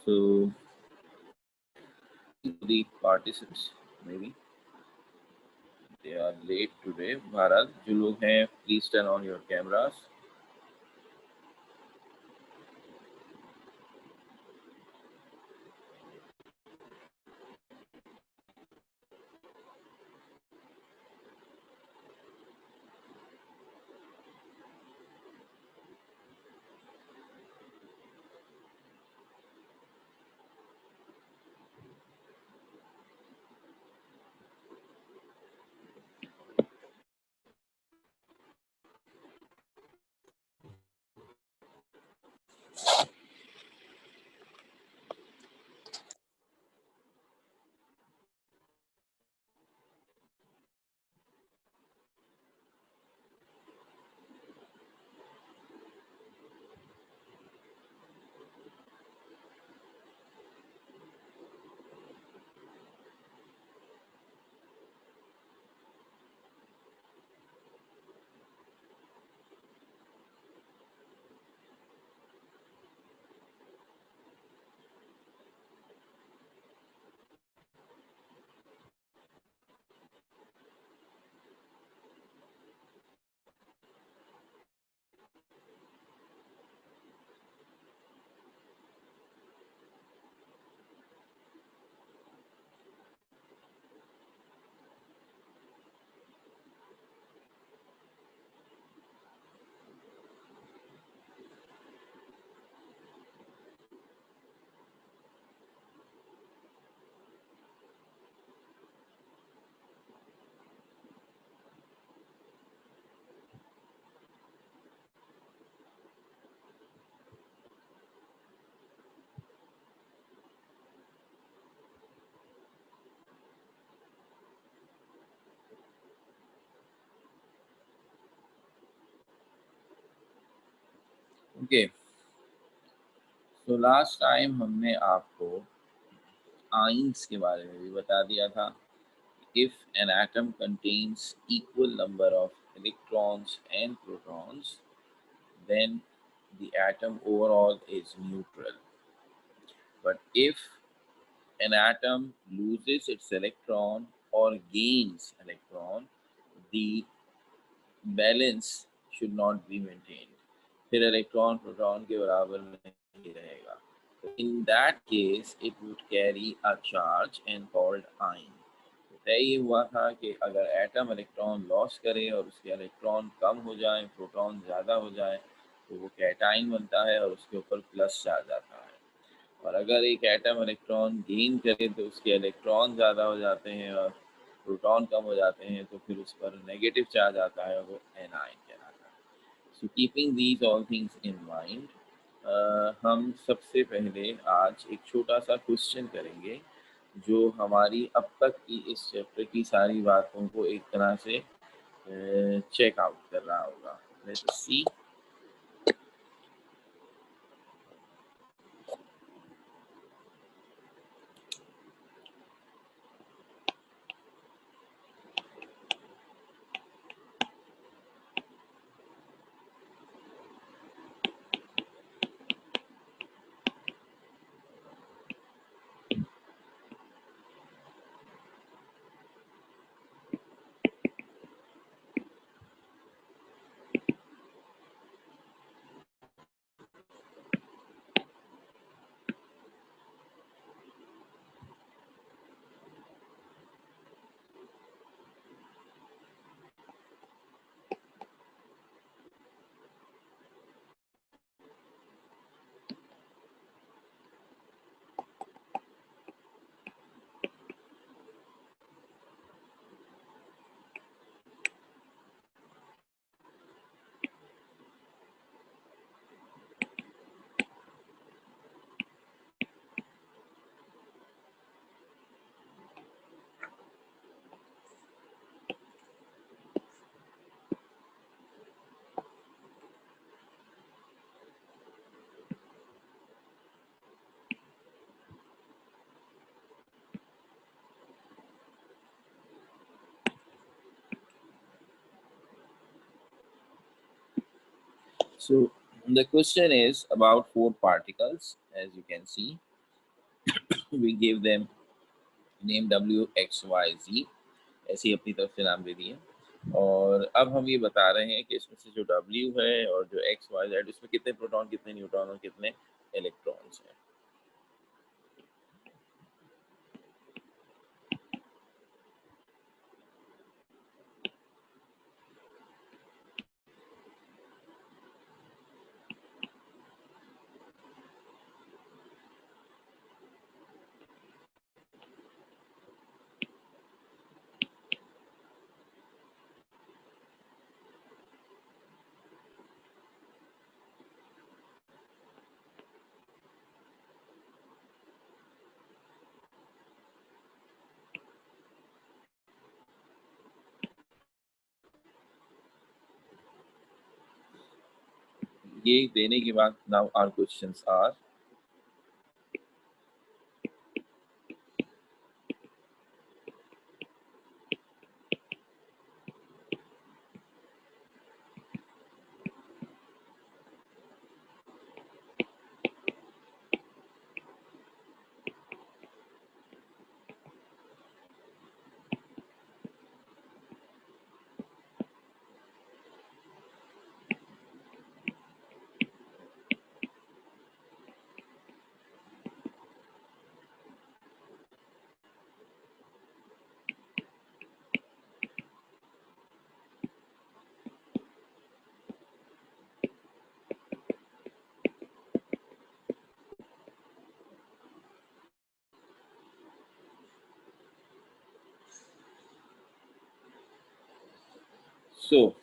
So the participants maybe they are late today. Bharat, जो लोग हैं, please turn on your cameras. Okay. So last time हमने आपको ions के बारे में भी बता दिया था. If an atom contains equal number of electrons and protons, then the atom overall is neutral. But if an atom loses its electron or gains electron, the balance should not be maintained. फिर electron proton के बराबर नहीं रहेगा. In that case, it would carry a charge and called ion. तय ये हुआ था कि अगर एटम इलेक्ट्रॉन लॉस करे और उसके इलेक्ट्रॉन कम हो जाए, प्रोटॉन ज़्यादा हो जाए, तो वो कैटाइन बनता है और उसके ऊपर प्लस चार्ज आता है. और अगर एक एटम इलेक्ट्रॉन गेन करे तो उसके इलेक्ट्रॉन ज़्यादा हो जाते हैं और प्रोटॉन कम हो जाते हैं, तो फिर उस पर नेगेटिव चार्ज आता है और वो एनाइन कहलाता है. So keeping these all things in mind, हम सबसे पहले आज एक छोटा सा क्वेश्चन करेंगे जो हमारी अब तक की इस चैप्टर की सारी बातों को एक तरह से चेक आउट कर रहा होगा. Let's see. So the question is about four particles, as you can see. We gave them name W X Y Z, ऐसे ही अपनी तरफ से नाम दे दिए। और अब हम ये बता रहे हैं कि इसमें से जो W है और जो X Y Z, उसमें कितने प्रोटॉन, कितने न्यूट्रॉन और कितने इलेक्ट्रॉन्स हैं। ये देने के बाद now our questions are, so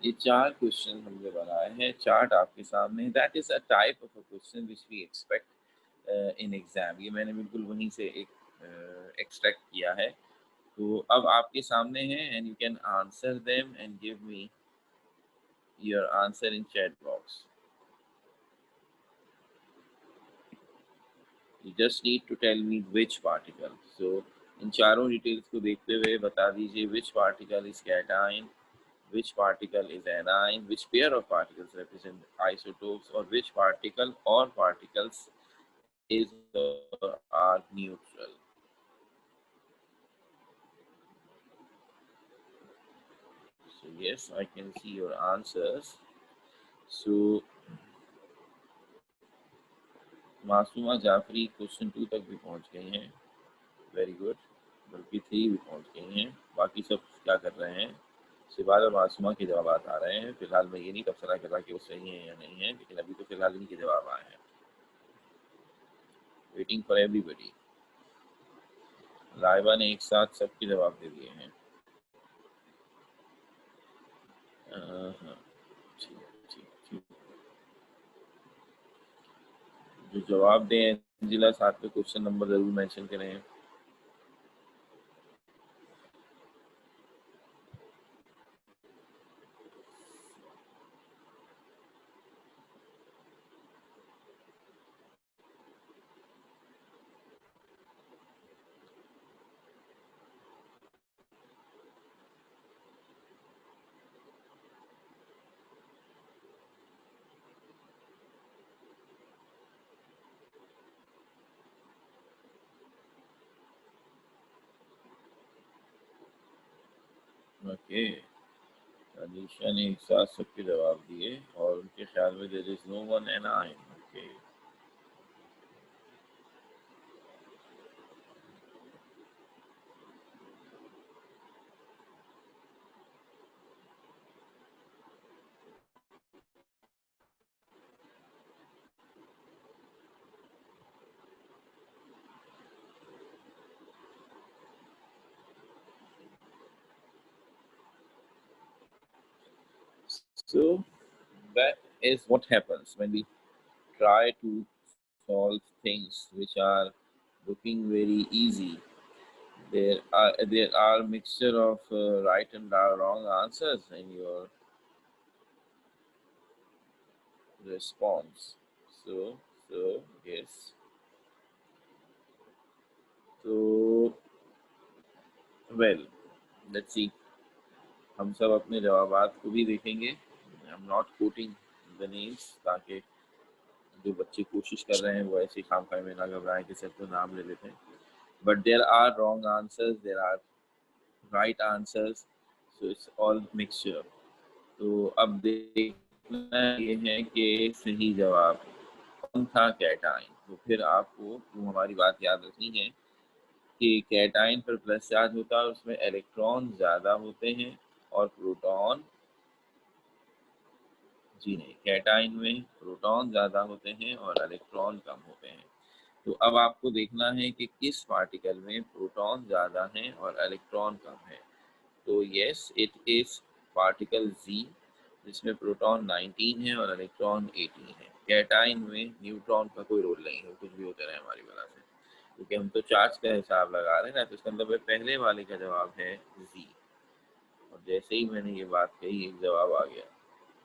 ये 4 क्वेश्चन हमने बनाए हैं, चार्ट आपके सामने। That is a type of a question which we expect in exam. ये मैंने बिल्कुल वहीं से एक एक्सट्रैक्ट किया है। तो अब आपके सामने है and you can answer them and give me your answer in chat box. You just need to tell me which particle. So इन चारों डिटेल्स को देखते हुए बता दीजिए which particle is cation, which particle is anion, which pair of particles represent isotopes, or which particle or particles is or are neutral. So yes, I can see your answers. So Masooma Jafri question 2 तक भी पहुंच गई हैं। Very good. बल्कि 3 भी पहुंच गई हैं। बाकी सब क्या कर रहे हैं? सिवाल और मासूमा के जवाब आ रहे हैं। फिलहाल मैं ये नहीं तबसरा कर रहा कि वो सही है या नहीं है, लेकिन अभी तो फिलहाल इनके जवाब आए हैं। Waiting for everybody. लाइबा ने एक साथ सबके जवाब दे दिए हैं। हाँ, ठीक ठीक ठीक। जो जवाब दें एंजिला, साथ में क्वेश्चन नंबर जरूर मेंशन करें। ओके, अनीशा ने एक साथ सबके जवाब दिए और उनके ख्याल में there is no one and I. Okay, so that is what happens when we try to solve things which are looking very easy. there are mixture of right and wrong answers in your response. So yes. So well, let's see. हम सब अपने जवाबात को भी देखेंगे. I am not coating the names ताकि जो बच्चे कोशिश कर रहे हैं वो ऐसे खामखा में ना घबराएं कि सिर्फ तो नाम ले लेते हैं. But there are wrong answers, there are right answers, so it's all mixture. तो अब देखना ये है कि सही जवाब कौन था, कैटाइन. तो फिर आपको वो हमारी बात याद रखनी है कि कैटाइन पर प्लस चार्ज होता है, उसमें इलेक्ट्रॉन ज़्यादा होते हैं और प्रोटॉन जी नहीं. कैटाइन में प्रोटॉन ज़्यादा होते हैं और इलेक्ट्रॉन कम होते हैं. तो अब आपको देखना है कि किस पार्टिकल में प्रोटॉन ज़्यादा हैं और इलेक्ट्रॉन कम है. तो यस, इट इज़ पार्टिकल जी, जिसमें प्रोटॉन 19 है और इलेक्ट्रॉन 18 है. कैटाइन में न्यूट्रॉन का कोई रोल नहीं है, कुछ भी होते रहे हमारी वजह से, क्योंकि हम तो चार्ज का हिसाब लगा रहे हैं ना. तो इसका मतलब पहले वाले का जवाब है जी. और जैसे ही मैंने ये बात कही एक जवाब आ गया.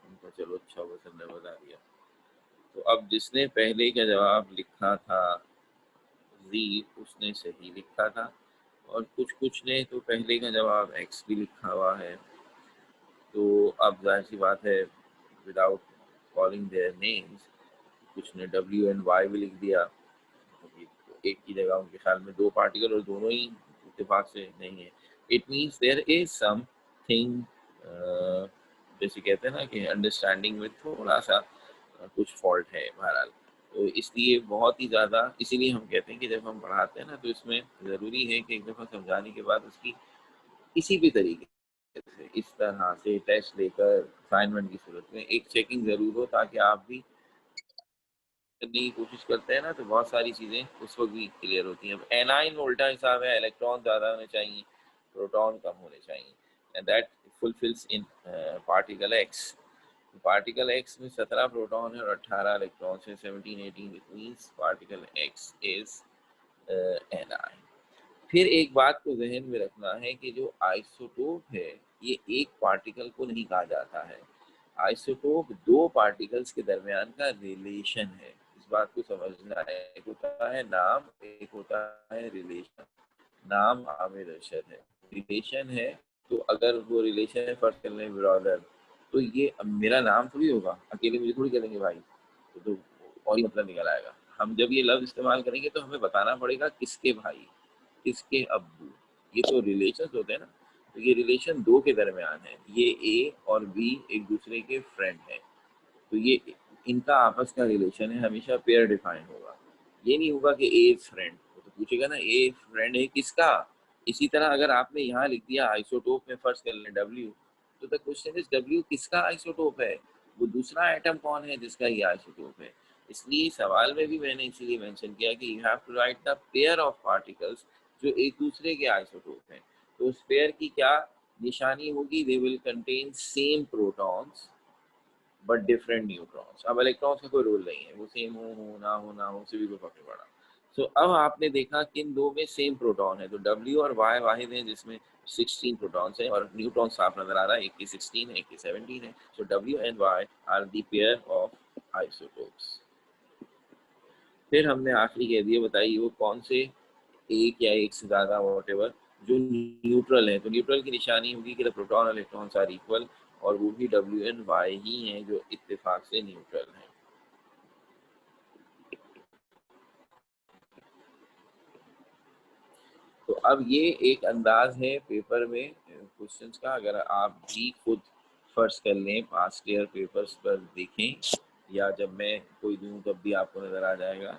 उनका चलो अच्छा हुआ सर ने बता दिया. तो अब जिसने पहले का जवाब लिखा था जी, उसने सही लिखा था. और कुछ ने तो पहले का जवाब एक्स भी लिखा हुआ है. तो अब जाहिर सी बात है, विदाउट कॉलिंग देयर नेम्स, कुछ ने डब्ल्यू एंड वाई भी लिख दिया. एक की जगह उनके ख्याल में दो पार्टिकल और दोनों ही इत्तेफाक से नहीं है. It means there is something, जैसे कहते हैं ना कि अंडरस्टैंडिंग में थोड़ा सा कुछ फॉल्ट है बहरहाल. तो इसलिए बहुत ही ज़्यादा, इसीलिए हम कहते हैं कि जब हम पढ़ाते हैं ना तो इसमें ज़रूरी है कि एक दफ़ा समझाने के बाद उसकी किसी भी तरीके से इस तरह से टेस्ट लेकर असाइनमेंट की सूरत में एक चेकिंग ज़रूर हो, ताकि आप भी करने की कोशिश करते हैं ना तो बहुत सारी चीज़ें उस वक्त भी क्लियर होती हैं. अब एनाइन में उल्टा हिसाब है, इलेक्ट्रॉन ज़्यादा होने चाहिए, प्रोटॉन कम होने चाहिए. And that fulfils in particle x. Particle x में 17 प्रोटॉन है और 18 इलेक्ट्रॉन है, 17 18. It means particle x is A9. फिर एक बात को जहन में रखना है कि जो आइसोटोप है ये एक पार्टिकल को नहीं कहा जाता है. आइसोटोप दो पार्टिकल्स के दरमियान का रिलेशन है. इस बात को समझना है. एक होता है नाम, एक होता है रिलेशन. नाम आमिर अरशद है, रिलेशन है. तो अगर वो रिलेशन है, फर्ज कर लें ब्रदर, तो ये अब मेरा नाम थोड़ी होगा, अकेले मुझे थोड़ी करेंगे भाई. तो और ही मतलब निकल आएगा. हम जब ये लफ्ज इस्तेमाल करेंगे तो हमें बताना पड़ेगा किसके भाई, किसके अब्बू. ये तो रिलेशन होते हैं ना. तो ये रिलेशन दो के दरमियान है. ये ए और बी एक दूसरे के फ्रेंड हैं. तो ये इनका आपस का रिलेशन है, हमेशा पेयर डिफाइन होगा. ये नहीं होगा कि ए फ्रेंड. वो तो पूछेगा ना ए फ्रेंड है किसका. इसी तरह अगर आपने यहाँ लिख दिया आइसोटोप में, फर्ज कर लें डब्ल्यू, तो द क्वेश्चन इज डब्ल्यू किसका आइसोटोप है, वो दूसरा एटम कौन है जिसका ये आइसोटोप है. इसलिए सवाल में भी मैंने इसीलिए मेंशन किया कि you have to write the pair of particles जो एक दूसरे के आइसोटोप हैं. तो उस पेयर की क्या निशानी होगी, they will contain same protons but different neutrons. अब इलेक्ट्रॉन्स का कोई रोल नहीं है, वो सेम हो ना हो उससे भी कोई फर्क नहीं पड़ा. सो अब आपने देखा किन दो में सेम प्रोटॉन है. तो डब्ल्यू और वाई वाहिद हैं जिसमें 16 प्रोटॉन्स हैं और न्यूट्रॉन साफ नजर आ रहा है, एक की 16 है एक की 17 है. So W and Y are the pair of isotopes. फिर हमने आखिरी कह दिया, बताइए वो कौन से एक या एक से ज़्यादा वॉटेवर जो न्यूट्रल है. तो न्यूट्रल की निशानी होगी कि प्रोटॉन और इलेक्ट्रॉन्स आर इक्वल, और वो भी डब्ल्यू एन वाई ही हैं जो इत्तेफाक से न्यूट्रल हैं. तो अब ये एक अंदाज है पेपर में क्वेश्चंस का. अगर आप भी खुद फर्ज कर लें पास्ट ईयर पेपर्स पर देखें, या जब मैं कोई दूं तब भी आपको नज़र आ जाएगा.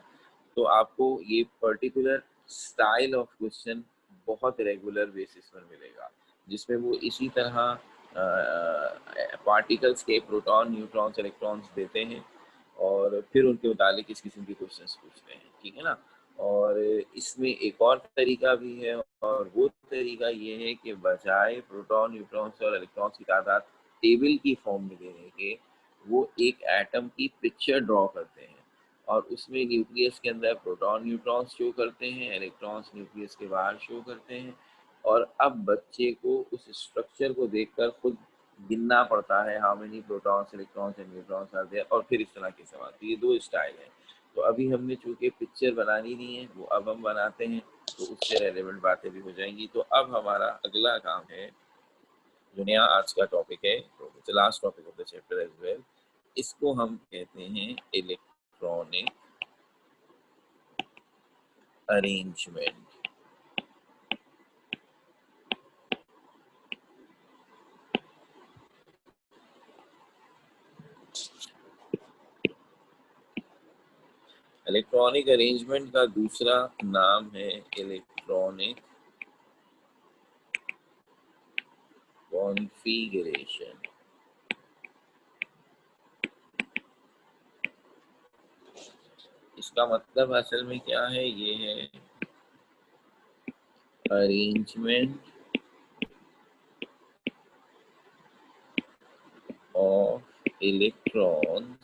तो आपको ये पर्टिकुलर स्टाइल ऑफ क्वेश्चन बहुत रेगुलर बेसिस पर मिलेगा, जिसमें वो इसी तरह पार्टिकल्स के प्रोटॉन न्यूट्रॉन्स इलेक्ट्रॉन्स देते हैं और फिर उनके मुतालिक इस किस्म के क्वेश्चंस पूछते हैं. ठीक है ना. और इसमें एक और तरीका भी है, और वो तरीका ये है कि बजाय प्रोटॉन न्यूट्रॉन्स और इलेक्ट्रॉन्स की तादाद टेबल की फॉर्म में देने के, वो एक एटम की पिक्चर ड्रॉ करते हैं और उसमें न्यूक्लियस के अंदर प्रोटॉन न्यूट्रॉन्स शो करते हैं, इलेक्ट्रॉन्स न्यूक्लियस के बाहर शो करते हैं। और अब बच्चे को उस स्ट्रक्चर को देखकर खुद गिनना पड़ता है, how many protons electrons and neutrons are there, और फिर इस तरह के सवाल। तो ये दो स्टाइल है। तो अभी हमने चूंकि पिक्चर बनानी नहीं है, वो अब हम बनाते हैं, तो उससे रेलेवेंट बातें भी हो जाएंगी। तो अब हमारा अगला काम है, जो नया आज का टॉपिक है, last topic of the chapter as well, इसको हम कहते हैं इलेक्ट्रॉनिक अरेंजमेंट। इलेक्ट्रॉनिक अरेंजमेंट का दूसरा नाम है इलेक्ट्रॉनिक कॉन्फ़िगरेशन। इसका मतलब असल में क्या है, ये है arrangement of electrons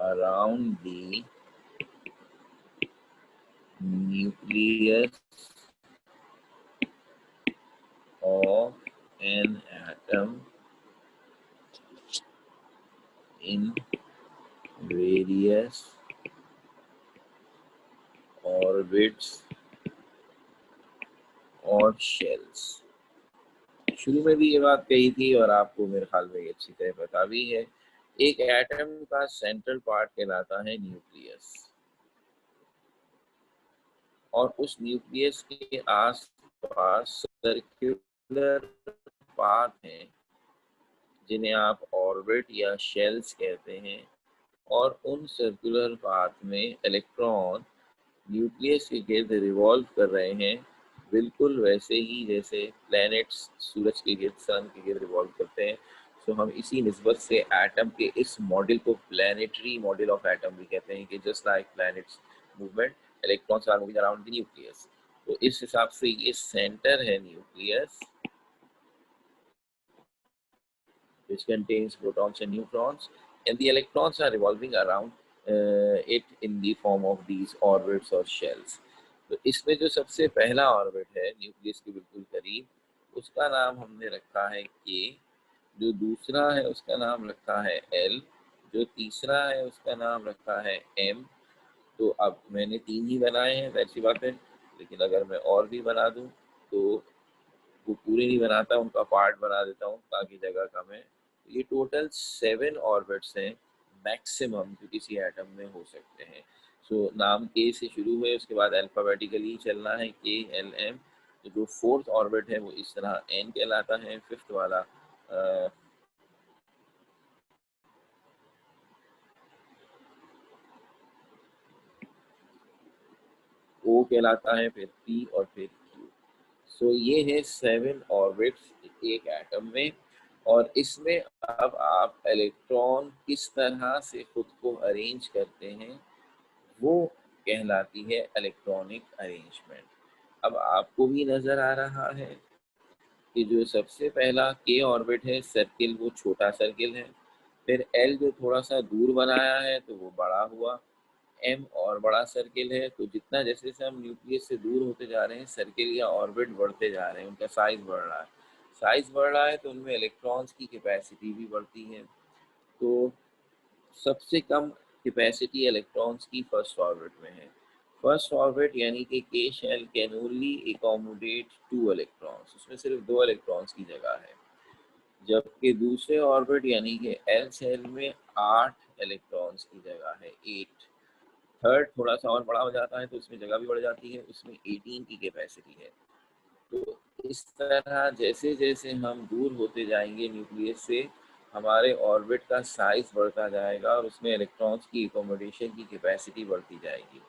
around the nucleus of an atom in various orbits और shells। शुरू में भी ये बात कही थी और आपको मेरे ख्याल में ये अच्छी तरह पता भी है। एक एटम का सेंट्रल पार्ट कहलाता है न्यूक्लियस, और उस न्यूक्लियस के आसपास सर्कुलर पाथ हैं जिन्हें आप ऑर्बिट या शेल्स कहते हैं। और उन सर्कुलर पाथ में इलेक्ट्रॉन न्यूक्लियस के गिर्द रिवॉल्व कर रहे हैं, बिल्कुल वैसे ही जैसे प्लैनेट्स सूरज के गिर्द, सन के गिर्द रिवॉल्व करते हैं। सो हम इसी निस्बत से एटम के इस मॉडल को प्लैनेटरी मॉडल ऑफ एटम भी कहते हैं कि just like planets movement, electrons are moving around the nucleus. तो इस हिसाब से ये सेंटर है nucleus, which contains protons and neutrons, and the electrons are revolving around it in the form of these orbits or shells। तो इसमें जो सबसे पहला ऑर्बिट है न्यूक्लियस के बिल्कुल करीब, उसका नाम हमने रखा है के, जो दूसरा है उसका नाम रखा है एल, जो तीसरा है उसका नाम रखा है एम। तो अब मैंने तीन ही बनाए हैं, वैसी बात है, लेकिन अगर मैं और भी बना दूं तो वो पूरे नहीं बनाता, उनका पार्ट बना देता हूँ ताकि जगह कम है। ये टोटल 7 ऑर्बिट्स हैं मैक्सिमम जो किसी एटम में हो सकते हैं। सो नाम के से शुरू हुए, उसके बाद अल्फाबेटिकली चलना है के एल एम। तो जो फोर्थ ऑर्बिट है वो इस तरह एन कहलाता है, फिफ्थ वाला ओ कहलाता है, फिर पी और फिर क्यू। सो ये है 7 ऑर्बिट्स एक एटम में। और इसमें अब आप इलेक्ट्रॉन किस तरह से खुद को अरेंज करते हैं, वो कहलाती है इलेक्ट्रॉनिक अरेंजमेंट। अब आपको भी नजर आ रहा है कि जो सबसे पहला के ऑर्बिट है सर्किल, वो छोटा सर्किल है। फिर एल जो थोड़ा सा दूर बनाया है तो वो बड़ा हुआ। एम और बड़ा सर्किल है, तो जितना जैसे जैसे हम न्यूक्लियस से दूर होते जा रहे हैं सर्किल या ऑर्बिट बढ़ते जा रहे हैं, उनका साइज बढ़ रहा है। साइज बढ़ रहा है तो उनमें इलेक्ट्रॉन्स की कैपेसिटी भी बढ़ती है। तो सबसे कम कैपेसिटी इलेक्ट्रॉन्स की फर्स्ट ऑर्बिट में है। फर्स्ट ऑर्बिट यानी कि K shell can only accommodate 2 electrons, उसमें सिर्फ 2 इलेक्ट्रॉन्स की जगह है। जबकि दूसरे ऑर्बिट यानी कि एल शेल में 8 इलेक्ट्रॉन्स की जगह है, 8। थर्ड थोड़ा सा और बड़ा हो जाता है तो उसमें जगह भी बढ़ जाती है, उसमें 18 की कैपेसिटी है। तो इस तरह जैसे जैसे हम दूर होते जाएंगे न्यूक्लियस से, हमारे ऑर्बिट का साइज बढ़ता जाएगा और उसमें इलेक्ट्रॉन्स की एकोमोडेशन की कैपेसिटी बढ़ती जाएगी।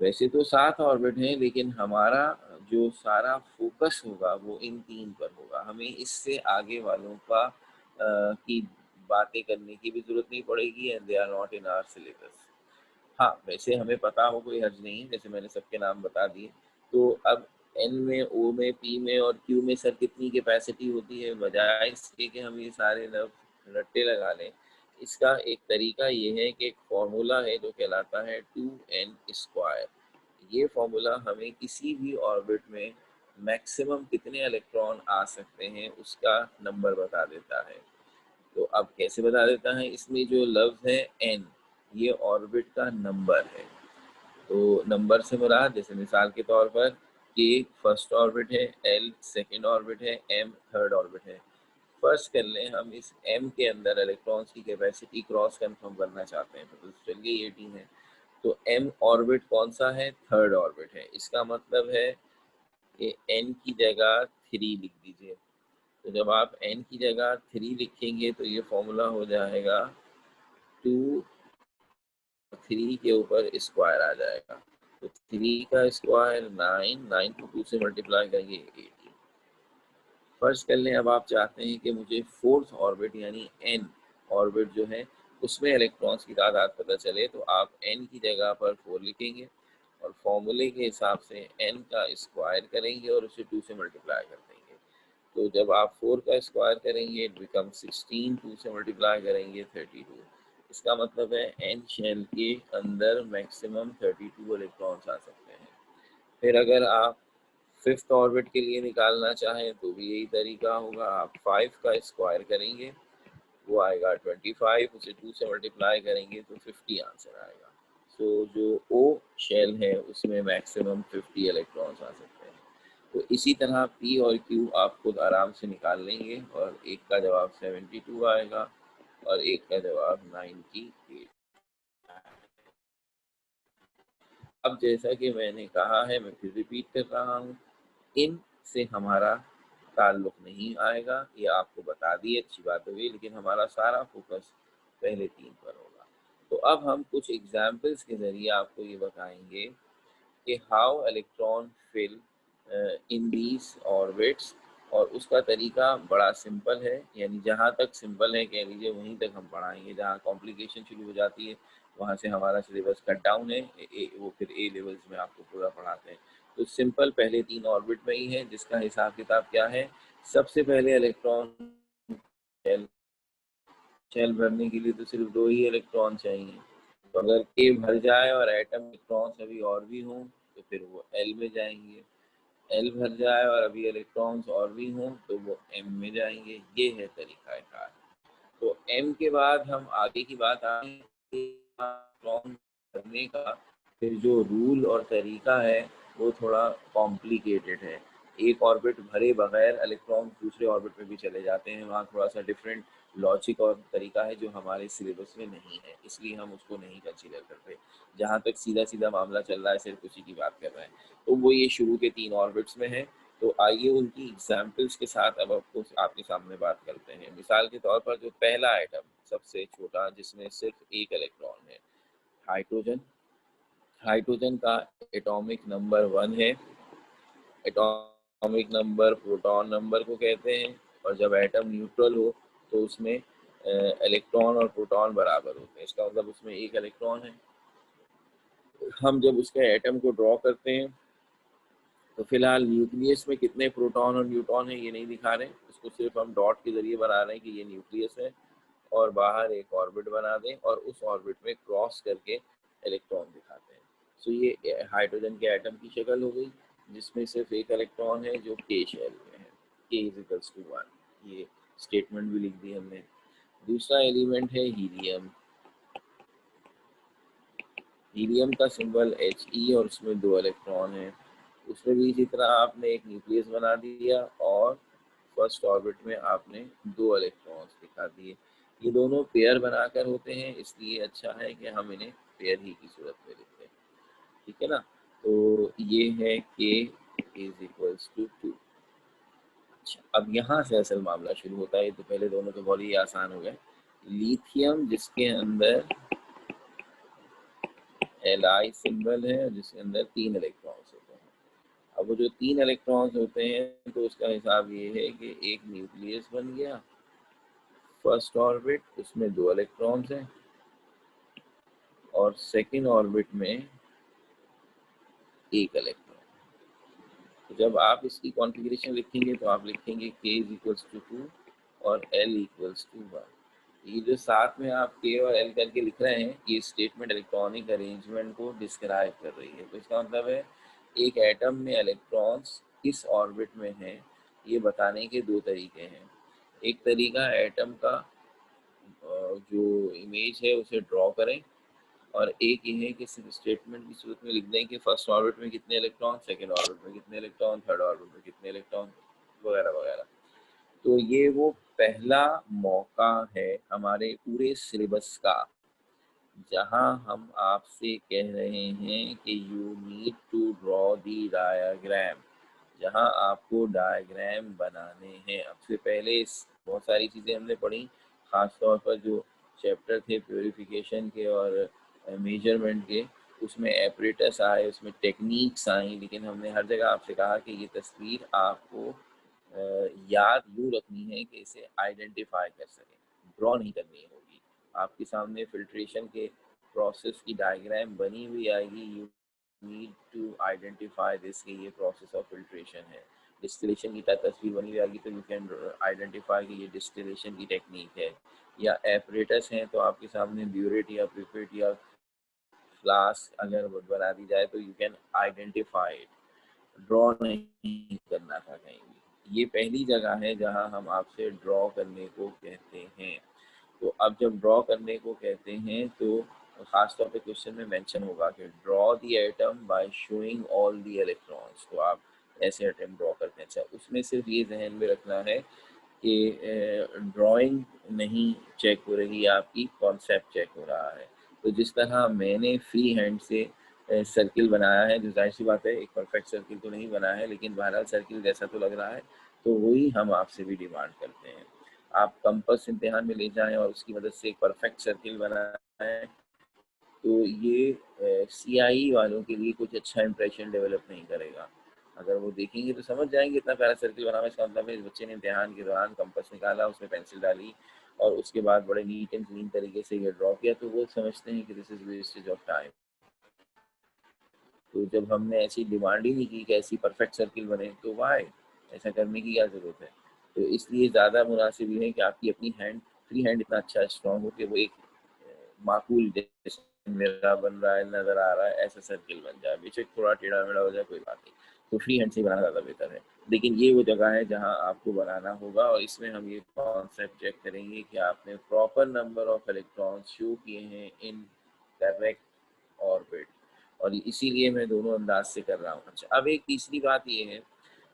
वैसे तो 7 ऑर्बिट हैं, लेकिन हमारा जो सारा फोकस होगा वो इन 3 पर होगा। हमें इससे आगे वालों का की बातें करने की भी जरूरत नहीं पड़ेगी, and they are not in our syllabus. हाँ, वैसे हमें पता हो कोई हर्ज नहीं है, जैसे मैंने सबके नाम बता दिए। तो अब एन में, ओ में, पी में और क्यू में सर कितनी कैपेसिटी होती है, बजाय इसके कि हम ये सारे लफ्ज रट्टे लगा लें, इसका एक तरीका ये है कि एक फॉर्मूला है जो कहलाता है 2n²। ये फॉर्मूला हमें किसी भी ऑर्बिट में मैक्सिमम कितने इलेक्ट्रॉन आ सकते हैं उसका नंबर बता देता है। तो अब कैसे बता देता है, इसमें जो लफ्ज़ है n, ये ऑर्बिट का नंबर है। तो नंबर से मुराद जैसे मिसाल के तौर पर k फर्स्ट ऑर्बिट है, l सेकंड ऑर्बिट है, m थर्ड ऑर्बिट है। फर्स्ट कर लें, हम इस m के अंदर इलेक्ट्रॉन्स की कैपेसिटी क्रॉस कंफर्म करना चाहते हैं, तो चलिए ये टी है। तो m ऑर्बिट कौन सा है, थर्ड ऑर्बिट है। इसका मतलब है कि n की जगह 3 लिख दीजिए। तो जब आप n की जगह 3 लिखेंगे तो ये फॉर्मूला हो जाएगा 2, 3 के ऊपर स्क्वायर आ जाएगा। तो 3 का स्क्वायर 9, 9 को 2 से मल्टीप्लाई करेंगे 18। फर्ज कर लें अब आप चाहते हैं कि मुझे फोर्थ ऑर्बिट यानी n ऑर्बिट जो है उसमें इलेक्ट्रॉन्स की तादाद पता चले, तो आप n की जगह पर 4 लिखेंगे और फॉर्मूले के हिसाब से n का स्क्वायर करेंगे और उसे 2 से मल्टीप्लाई कर देंगे। तो जब आप 4 का स्क्वायर करेंगे इट बिकम 16, 2 से मल्टीप्लाई करेंगे 32। इसका मतलब है n शेल के अंदर मैक्सिमम 32 इलेक्ट्रॉन्स आ सकते हैं। फिर अगर आप फिफ्थ ऑर्बिट के लिए निकालना चाहें तो भी यही तरीका होगा। आप 5 का स्क्वायर करेंगे, वो आएगा 25, उसे 2 से मल्टीप्लाई करेंगे तो 50 आंसर आएगा। सो जो ओ शेल है उसमें मैक्सिमम 50 इलेक्ट्रॉन्स आ सकते हैं। तो इसी तरह पी और क्यू आप खुद आराम से निकाल लेंगे और एक का जवाब 72 आएगा और एक का जवाब 98। अब जैसा कि मैंने कहा है, मैं फिर रिपीट कर रहा हूँ, इन से हमारा ताल्लुक नहीं आएगा, ये आपको बता दी, अच्छी बात होगी, लेकिन हमारा सारा फोकस पहले 3 पर होगा। तो अब हम कुछ एग्जाम्पल्स के ज़रिए आपको ये बताएंगे कि how electron fill in these orbits. और उसका तरीका बड़ा सिंपल है, यानी जहाँ तक सिंपल है कह लीजिए वहीं तक हम पढ़ाएंगे। जहाँ कॉम्प्लिकेशन शुरू हो जाती है वहाँ से हमारा सिलेबस कट डाउन है, वो फिर ए लेवल्स में आपको पूरा पढ़ाते हैं। तो सिंपल पहले 3 ऑर्बिट में ही है, जिसका हिसाब किताब क्या है। सबसे पहले इलेक्ट्रॉन शेल, शेल भरने के लिए तो सिर्फ 2 ही इलेक्ट्रॉन चाहिए। तो अगर के भर जाए और एटम इलेक्ट्रॉन्स अभी और भी हों तो फिर वो एल में जाएंगे। एल भर जाए और अभी इलेक्ट्रॉन्स और भी हों तो वो एम में जाएंगे। ये है तरीकाकार। तो एम के बाद हम आगे की बात आएंगे इलेक्ट्रॉन भरने का। फिर जो रूल और तरीका है वो थोड़ा कॉम्प्लिकेटेड है। एक ऑर्बिट भरे बगैर इलेक्ट्रॉन दूसरे ऑर्बिट में भी चले जाते हैं, वहाँ थोड़ा सा डिफरेंट लॉजिक और तरीका है जो हमारे सिलेबस में नहीं है, इसलिए हम उसको नहीं कंसीडर करते। जहाँ तक सीधा सीधा मामला चल रहा है सिर्फ उसी की बात कर रहे हैं, तो वो ये शुरू के 3 ऑर्बिट्स में है। तो आइए उनकी एग्जाम्पल्स के साथ अब आपको आपके सामने बात करते हैं। मिसाल के तौर पर जो पहला एटम सबसे छोटा जिसमें सिर्फ एक इलेक्ट्रॉन है, हाइड्रोजन। हाइड्रोजन का एटॉमिक नंबर 1 है। एटॉमिक नंबर प्रोटॉन नंबर को कहते हैं। और जब एटम न्यूट्रल हो तो उसमें इलेक्ट्रॉन और प्रोटॉन बराबर होते हैं, इसका मतलब उसमें एक इलेक्ट्रॉन है। हम जब उसके एटम को ड्रॉ करते हैं तो फिलहाल न्यूक्लियस में कितने प्रोटॉन और न्यूट्रॉन है ये नहीं दिखा रहे, उसको सिर्फ हम डॉट के जरिए बना रहे हैं कि ये न्यूक्लियस है। और बाहर एक ऑर्बिट बना दें और उस ऑर्बिट में क्रॉस करके इलेक्ट्रॉन दिखाते हैं। सो ये हाइड्रोजन के एटम की शक्ल हो गई, जिसमें सिर्फ एक इलेक्ट्रॉन है जो के शेल में है, K=1। ये स्टेटमेंट भी लिख दी हमने। दूसरा एलिमेंट है हीलियम। हीलियम का सिंबल He और उसमें 2 इलेक्ट्रॉन है। उसमें भी इसी तरह आपने एक न्यूक्लियस बना दिया और फर्स्ट ऑर्बिट में आपने 2 इलेक्ट्रॉन्स दिखा दिए। ये दोनों पेयर बनाकर होते हैं, इसलिए अच्छा है कि हम इन्हें पेयर ही की सूरत में लिखते हैं, ठीक है ना। तो ये है K=2। अच्छा, अब यहाँ से असल मामला शुरू होता है। तो पहले दोनों तो बहुत ही आसान हो गए। लिथियम जिसके अंदर Li सिंबल है, जिसके अंदर 3 इलेक्ट्रॉन्स होते हैं। अब वो जो 3 इलेक्ट्रॉन्स होते हैं तो उसका हिसाब ये है कि एक न्यूक्लियस बन गया, फर्स्ट ऑर्बिट उसमें 2 इलेक्ट्रॉन्स हैं और सेकंड ऑर्बिट में एक इलेक्ट्रॉन। तो जब आप इसकी कॉन्फ़िगरेशन लिखेंगे तो आप लिखेंगे K=2 और L=1। ये जो साथ में आप के और एल करके लिख रहे हैं, ये स्टेटमेंट इलेक्ट्रॉनिक अरेंजमेंट को डिस्क्राइब कर रही है। तो इसका मतलब है एक एटम में इलेक्ट्रॉन्स किस ऑर्बिट में हैं, ये बताने के दो तरीके हैं। एक तरीका एटम का जो इमेज है उसे ड्रॉ करें, और एक ये है कि सिर्फ स्टेटमेंट की सूरत में लिख दें कि फर्स्ट ऑर्बिट में कितने इलेक्ट्रॉन, सेकेंड ऑर्बिट में कितने इलेक्ट्रॉन, थर्ड ऑर्बिट में कितने इलेक्ट्रॉन, वगैरह वगैरह। तो ये वो पहला मौका है हमारे पूरे सिलेबस का जहां हम आपसे कह रहे हैं कि you need to draw the diagram, जहां आपको डायग्राम बनाने हैं। अब से पहले बहुत सारी चीज़ें हमने पढ़ी, ख़ास तौर पर जो चैप्टर थे प्योरिफिकेशन के और मेजरमेंट के, उसमें एपरेटस आए, उसमें टेक्निक्स आई, लेकिन हमने हर जगह आपसे कहा कि ये तस्वीर आपको याद यूँ रखनी है कि इसे आइडेंटिफाई कर सकें, ड्रॉ नहीं करनी होगी। आपके सामने फिल्ट्रेशन के प्रोसेस की डायग्राम बनी हुई आएगी, you need to identify this कि ये प्रोसेस ऑफ फिल्ट्रेशन है। डिस्टिलेशन की तस्वीर बनी हुई आएगी तो यू कैन आइडेंटिफाई कि ये डिस्टिलेशन की टेक्निक है। या एपरेटस हैं तो आपके सामने ब्यूरेट या पिपेट या फ्लास्क अगर बना दी जाए तो you can identify it. Draw नहीं करना था कहीं भी। ये पहली जगह है जहां हम आपसे ड्रॉ करने को कहते हैं। तो अब जब ड्रॉ करने को कहते हैं तो खास तौर पे क्वेश्चन में मेंशन होगा कि draw the atom by showing all the electrons. तो आप ऐसे एटम ड्रॉ करते हैं। अच्छा, उसमें सिर्फ ये जहन में रखना है कि ड्राइंग नहीं चेक हो रही, आपकी कॉन्सेप्ट चेक हो रहा है। तो जिस तरह मैंने फ्री हैंड से सर्किल बनाया है, जो जाहिर सी बात है एक परफेक्ट सर्किल तो नहीं बना है, लेकिन बहरहाल सर्किल जैसा तो लग रहा है, तो वही हम आपसे भी डिमांड करते हैं। आप कंपास इम्तिहान में ले जाएं और उसकी मदद से एक परफेक्ट सर्किल बनाएं, तो ये सीआई वालों के लिए कुछ अच्छा इंप्रेशन डेवलप नहीं करेगा। अगर वो देखेंगे तो समझ जाएंगे इतना प्यारा सर्किल बना हुआ है, इसका मतलब है इस बच्चे ने इम्तिहान के दौरान कंपास निकाला, उसमें पेंसिल डाली और उसके बाद बड़े नीट एंड क्लीन तरीके से ये ड्रॉ किया, तो वो समझते हैं कि this is wastage of time. तो जब हमने ऐसी डिमांड ही नहीं की कि ऐसी परफेक्ट सर्किल बने, तो वाई ऐसा करने की क्या ज़रूरत है। तो इसलिए ज़्यादा मुनासिब ये है कि आपकी अपनी हैंड, फ्री हैंड इतना अच्छा स्ट्रॉन्ग हो कि वो एक माकूल जैसे मेरा बन रहा है, नज़र आ रहा है, ऐसा सर्किल बन जाए। बेशक थोड़ा टेढ़ा मेढ़ा हो जाए, कोई बात नहीं। तो फ्री हैंड से बनाना ज़्यादा बेहतर है। लेकिन ये वो जगह है जहाँ आपको बनाना होगा, और इसमें हम ये कॉन्सेप्ट चेक करेंगे कि आपने proper number of electrons show किए हैं इन करेक्ट ऑर्बिट, और इसीलिए मैं दोनों अंदाज से कर रहा हूँ। अच्छा, अब एक तीसरी बात ये है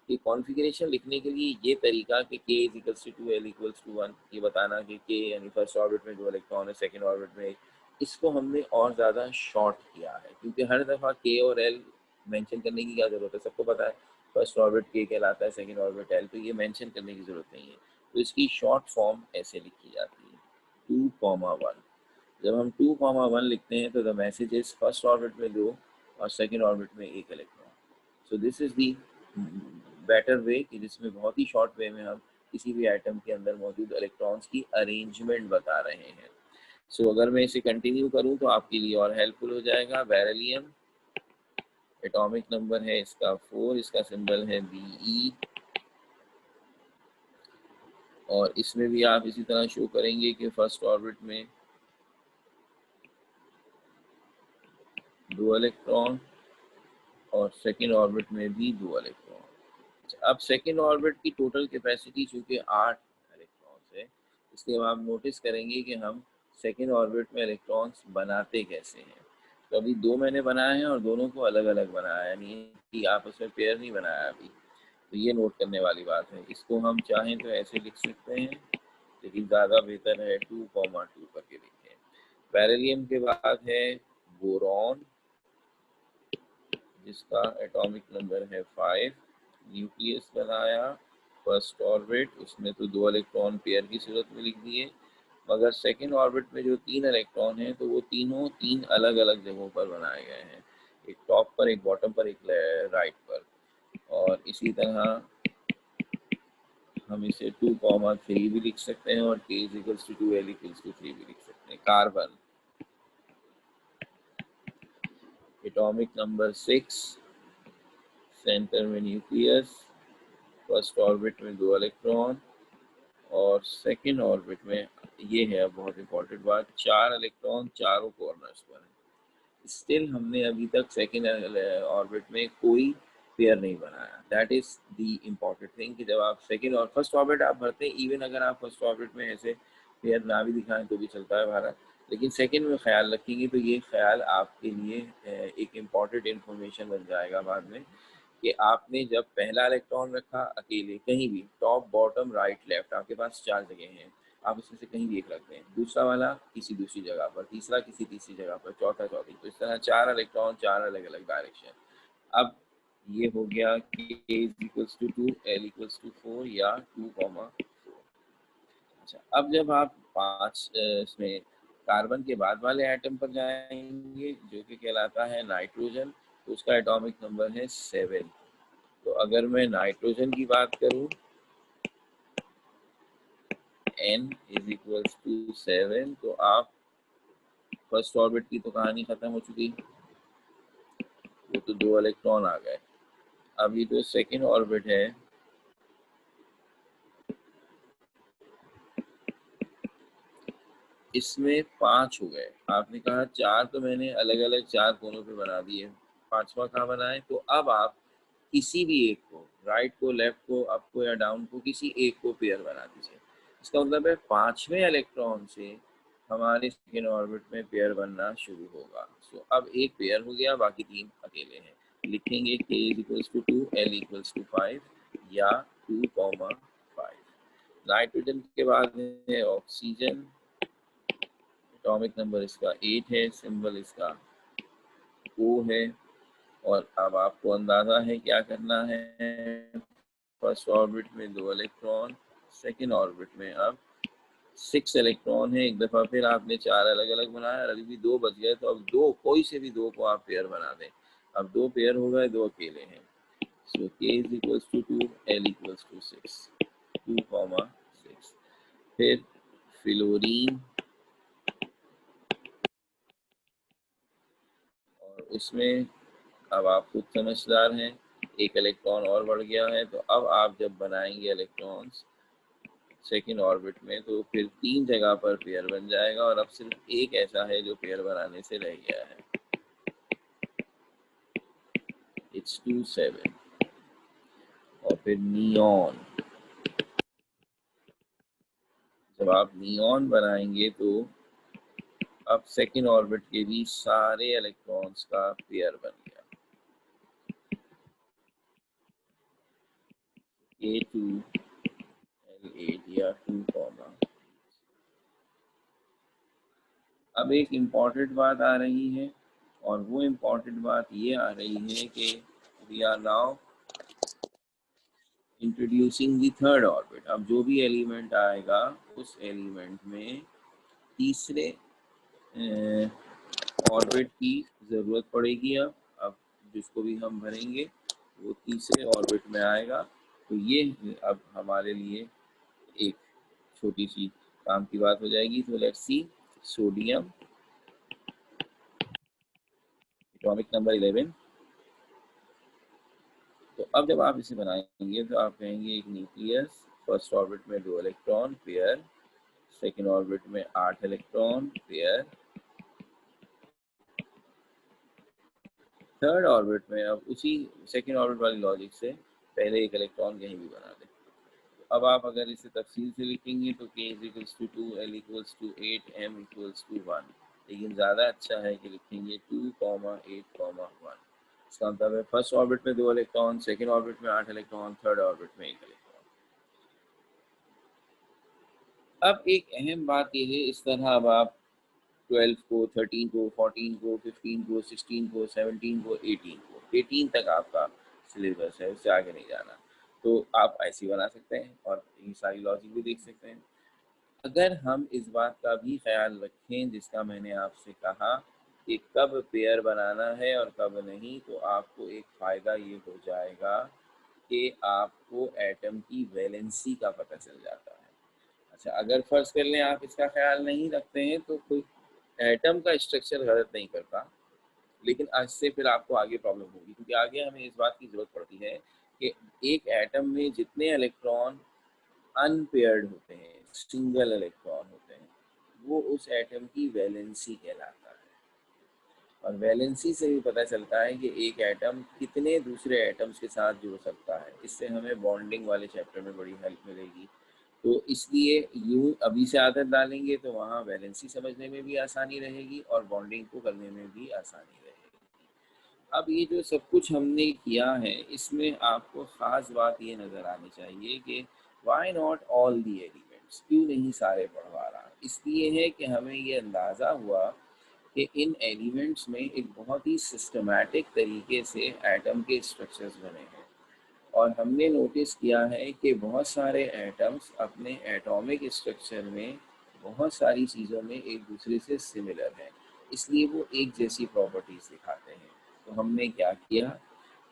कि कॉन्फ़िगरेशन लिखने के लिए ये तरीका कि k is equals to 2 l equals to 1, ये बताना कि k यानी फर्स्ट ऑर्बिट में 2 इलेक्ट्रॉन है, सेकंड ऑर्बिट में, इसको हमने और ज़्यादा शॉर्ट किया है, क्योंकि हर दफ़ा k और l मेंशन करने की क्या ज़रूरत है, सबको पता है फर्स्ट ऑर्बिट k कहलाता है, सेकंड ऑर्बिट l, तो ये मेंशन करने की ज़रूरत नहीं है। तो इसकी शॉर्ट फॉर्म ऐसे लिखी जाती है 2,1। जब हम 2,1 लिखते हैं तो the message is first orbit में 2 और सेकंड ऑर्बिट में 1 electron. So this is the better way कि जिसमें बहुत ही शॉर्ट वे में हम किसी भी आइटम के अंदर मौजूद इलेक्ट्रॉन्स की अरेंजमेंट बता रहे हैं। सो अगर मैं इसे कंटिन्यू करूं तो आपके लिए और हेल्पफुल हो जाएगा। बेरिलियम, एटॉमिक नंबर है इसका 4, इसका सिंबल है Be, और इसमें भी आप इसी तरह शो करेंगे कि फर्स्ट ऑर्बिट में 2 इलेक्ट्रॉन और सेकेंड ऑर्बिट में भी 2 इलेक्ट्रॉन। अब सेकेंड ऑर्बिट की टोटल कैपेसिटी चूंकि 8 इलेक्ट्रॉन्स है, इसलिए आप नोटिस करेंगे कि हम सेकेंड ऑर्बिट में इलेक्ट्रॉन्स बनाते कैसे हैं। तो अभी 2 मैंने बनाए हैं और दोनों को अलग अलग बनाया है, यानी कि आपस में पेयर नहीं बनाया अभी। तो ये नोट करने वाली बात है। इसको हम चाहें तो ऐसे लिख सकते हैं, लेकिन ज़्यादा बेहतर है 2,2 करके लिखें। बेरिलियम के बाद है बोरॉन, जिसका एटॉमिक नंबर है 5, न्यूक्लियस बनाया, फर्स्ट ऑर्बिट, उसमें तो 2 इलेक्ट्रॉन पेयर की सूरत में लिख दिए, मगर सेकेंड ऑर्बिट में जो 3 इलेक्ट्रॉन हैं तो वो तीनों 3 अलग अलग जगहों पर बनाए गए हैं, एक टॉप पर, एक बॉटम पर, एक राइट पर। और इसी तरह हम इसे 2,3 भी लिख सकते हैं और k = 2 l = 3 भी लिख सकते हैं। कार्बन, एटॉमिक नंबर 6, सेंटर में न्यूक्लियस, फर्स्ट ऑर्बिट में 2 इलेक्ट्रॉन और सेकेंड ऑर्बिट में ये है बहुत इंपॉर्टेंट बात, 4 इलेक्ट्रॉन चारों कॉर्नर्स पर है। स्टिल हमने अभी तक सेकेंड ऑर्बिट में कोई पेयर नहीं बनाया। That is the important thing कि जब आप सेकेंड और फर्स्ट ऑर्बिट आप भरते हैं, इवन अगर आप फर्स्ट ऑर्बिट में ऐसे पेयर ना भी दिखाएं तो भी चलता है भारत, लेकिन सेकेंड में ख्याल रखेंगे तो ये ख्याल आपके लिए एक इम्पॉर्टेंट इन्फॉर्मेशन बन जाएगा बाद में, कि आपने जब पहला इलेक्ट्रॉन रखा अकेले कहीं भी, टॉप बॉटम राइट लेफ्ट, आपके पास 4 जगह हैं, आप उसमें से कहीं भी एक रखते हैं, दूसरा वाला किसी दूसरी जगह पर, तीसरा किसी तीसरी जगह पर, चौथा चौथी, तो इस तरह 4 इलेक्ट्रॉन 4 अलग अलग डायरेक्शन। अब ये हो गया कि A is equals to 2, L equals to 4 या 2, 4। अच्छा, अब जब आप 5 इसमें कार्बन के बाद वाले एटम पर जाएंगे जो कि कहलाता है नाइट्रोजन, तो उसका एटॉमिक नंबर है 7। तो अगर मैं नाइट्रोजन की बात करूं, N इज इक्वल्स टू 7, तो आप फर्स्ट ऑर्बिट की तो कहानी खत्म हो चुकी, वो तो 2 इलेक्ट्रॉन आ गए। अब ये जो सेकेंड ऑर्बिट है, इसमें 5 हो गए। आपने कहा 4 तो मैंने अलग अलग 4 कोनों पे बना दिए, 5वां कहाँ बनाए? तो अब आप किसी भी एक को, राइट को, लेफ्ट को, अप को या डाउन को, किसी एक को पेयर बना दीजिए। इसका मतलब है 5वें इलेक्ट्रॉन से हमारे सेकेंड ऑर्बिट में पेयर बनना शुरू होगा। सो अब एक पेयर हो गया, बाकी 3 अकेले हैं। लिखेंगे K is equals to 2, L equals to 5 या 2,5। नाइट्रोजन के बाद है ऑक्सीजन, एटॉमिक नंबर इसका 8 है, सिंबल इसका O है। और अब आपको अंदाजा है क्या करना है। फर्स्ट ऑर्बिट में 2 इलेक्ट्रॉन, सेकेंड ऑर्बिट में अब 6 इलेक्ट्रॉन है। एक दफा फिर आपने 4 अलग अलग बनाया, अभी भी 2 बच गए, तो अब 2, कोई से भी 2 को आप पेयर बना दें। अब 2 पेयर हो गए, 2 अकेले हैं। So K is equals to 2, L equals to 6, 2,6। फिर फ्लोरीन, और उसमें अब आप खुद समझदार हैं, एक इलेक्ट्रॉन और बढ़ गया है। तो अब आप जब बनाएंगे इलेक्ट्रॉन्स सेकेंड ऑर्बिट में, तो फिर 3 जगह पर पेयर बन जाएगा, और अब सिर्फ एक ऐसा है जो पेयर बनाने से रह गया है, इट्स 2, 7। और फिर नियॉन, जब आप नियॉन बनाएंगे तो अब सेकेंड ऑर्बिट के भी सारे इलेक्ट्रॉन्स का पेयर बन गया, A2, L8 या 2, अब एक इम्पॉर्टेंट बात आ रही है, और वो इम्पॉर्टेंट बात ये आ रही है कि we are now introducing the third orbit. अब जो भी एलिमेंट आएगा उस एलिमेंट में तीसरे ऑर्बिट की ज़रूरत पड़ेगी। अब जिसको भी हम भरेंगे वो तीसरे ऑर्बिट में आएगा। तो ये अब हमारे लिए एक छोटी सी काम की बात हो जाएगी। तो let's see, sodium, atomic number 11। तो अब जब आप इसे बनाएंगे तो आप कहेंगे एक न्यूक्लियस, फर्स्ट ऑर्बिट में 2 इलेक्ट्रॉन पेयर, सेकेंड ऑर्बिट में 8 इलेक्ट्रॉन पेयर, थर्ड ऑर्बिट में अब उसी सेकेंड ऑर्बिट वाली लॉजिक से पहले एक इलेक्ट्रॉन कहीं भी बना दें। तो अब आप अगर इसे तफसील से लिखेंगे तो K is equals to 2, L equals to 8, M equals to 1, लेकिन ज़्यादा अच्छा है कि लिखेंगे 2,8,1। इसका मतलब है फर्स्ट ऑर्बिट में 2 इलेक्ट्रॉन, सेकेंड ऑर्बिट में 8 इलेक्ट्रॉन, थर्ड ऑर्बिट में 1 इलेक्ट्रॉन। अब एक अहम बात यह है, इस तरह अब आप 12 को, 13 को, 14 को, 15 को, 16 को, 17 को, 18 तक आपका सिलेबस है, उससे आगे नहीं जाना। तो आप ऐसे बना सकते हैं और ये सारी लॉजिक भी देख सकते हैं। अगर हम इस बात का भी ख्याल रखें जिसका मैंने आपसे कहा कि कब पेयर बनाना है और कब नहीं, तो आपको एक फ़ायदा ये हो जाएगा कि आपको एटम की वैलेंसी का पता चल जाता है। अच्छा, अगर फर्ज कर लें आप इसका ख्याल नहीं रखते हैं तो कोई एटम का स्ट्रक्चर गलत नहीं करता, लेकिन आज से फिर आपको आगे प्रॉब्लम होगी, क्योंकि आगे हमें इस बात की ज़रूरत पड़ती है कि एक एटम में जितने इलेक्ट्रॉन अनपेयर्ड होते हैं, सिंगल इलेक्ट्रॉन होते हैं, वो उस एटम की वैलेंसी कहलाता है। और वैलेंसी से भी पता चलता है कि एक एटम कितने दूसरे एटम्स के साथ जुड़ सकता है। इससे हमें बॉन्डिंग वाले चैप्टर में बड़ी हेल्प मिलेगी। तो इसलिए यूं अभी से आदत डालेंगे तो वहाँ वैलेंसी समझने में भी आसानी रहेगी और बॉन्डिंग को करने में भी आसानी रहेगी। अब ये जो सब कुछ हमने किया है, इसमें आपको ख़ास बात ये नज़र आनी चाहिए कि why not all the elements, क्यों नहीं सारे पढ़वा रहा। इसलिए है कि हमें ये अंदाज़ा हुआ कि इन एलिमेंट्स में एक बहुत ही सिस्टमैटिक तरीके से एटम के स्ट्रक्चर्स बने हैं। और हमने नोटिस किया है कि बहुत सारे एटम्स अपने एटॉमिक स्ट्रक्चर में बहुत सारी चीज़ों में एक दूसरे से सिमिलर हैं, इसलिए वो एक जैसी प्रॉपर्टीज़ दिखाते हैं। तो हमने क्या किया,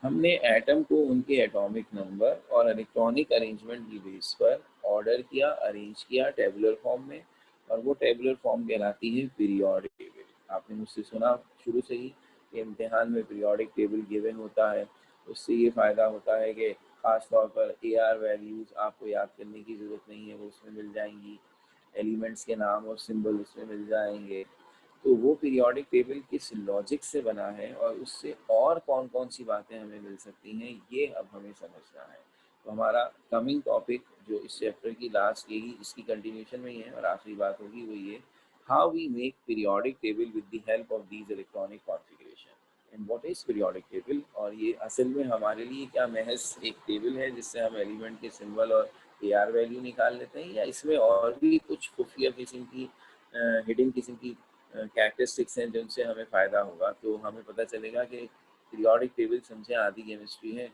हमने एटम को उनके एटॉमिक नंबर और इलेक्ट्रॉनिक अरेंजमेंट की बेस पर ऑर्डर किया, अरेंज किया टेबुलर फॉर्म में। और वो टेबुलर फॉर्म कहलाती है पीरियोडिक टेबल। आपने मुझसे सुना शुरू से ही कि इम्तिहान में पीरियोडिक टेबल गिवन होता है। उससे ये फ़ायदा होता है कि ख़ास तौर पर AR वैल्यूज़ आपको याद करने की ज़रूरत नहीं है, वो उसमें मिल जाएंगी। एलिमेंट्स के नाम और सिंबल उसमें मिल जाएंगे। तो वो पीरियोडिक टेबल किस लॉजिक से बना है और उससे और कौन कौन सी बातें हमें मिल सकती हैं, ये अब हमें समझना है। तो हमारा कमिंग टॉपिक जो इस चैप्टर की लास्ट यही इसकी कंटिन्यूशन में ही है और आखिरी बात होगी वो ये, how we make periodic table with the help of these electronic configuration and what is periodic table. और ये असल में हमारे लिए क्या महज एक टेबल है जिससे हम एलिमेंट के सिंबल और AR वैल्यू निकाल लेते हैं, या इसमें और भी कुछ खुफिया किस्म की हिडन किस्म की कैरेक्टरिस्टिक्स हैं जिनसे हमें फ़ायदा होगा। तो हमें पता चलेगा कि पीरियोडिक टेबल समझे आधी केमिस्ट्री है।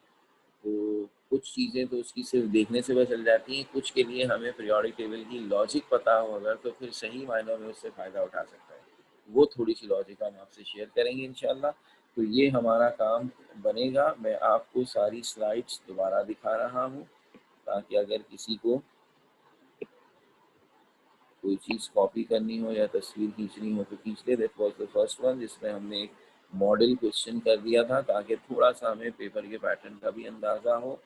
तो कुछ चीज़ें तो उसकी सिर्फ देखने से पता चल जाती हैं, कुछ के लिए हमें पीरियोडिक टेबल की लॉजिक पता हो अगर, तो फिर सही मायनों में उससे फ़ायदा उठा सकता है। वो थोड़ी सी लॉजिक हम आपसे शेयर करेंगे इंशाल्लाह। तो ये हमारा काम बनेगा। मैं आपको सारी स्लाइड्स दोबारा दिखा रहा हूँ ताकि अगर किसी को कोई चीज़ कॉपी करनी हो या तस्वीर खींचनी हो तो खींच ले। That was the first one जिसमें हमने एक मॉडल क्वेश्चन कर दिया था ताकि थोड़ा सा हमें पेपर के पैटर्न का भी अंदाज़ा हो।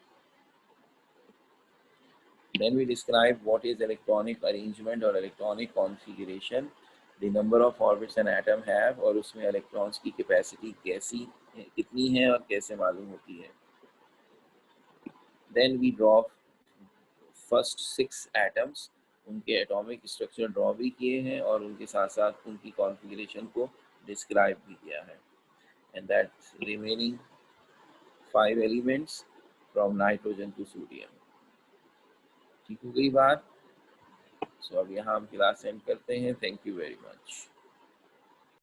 Then we describe what is electronic arrangement or electronic configuration, the number of orbits an atom have और उसमें इलेक्ट्रॉन्स की कैपेसिटी कैसी कितनी है और कैसे मालूम होती है। Then we draw first 6 atoms, उनके एटॉमिक स्ट्रक्चर ड्रॉ भी किए हैं और उनके साथ साथ उनकी कॉन्फ़िगरेशन को डिस्क्राइब भी किया है। And that remaining 5 elements from nitrogen to sodium. ठीक हो गई बात। सो अब यहाँ हम क्लास एंड करते हैं। Thank you very much.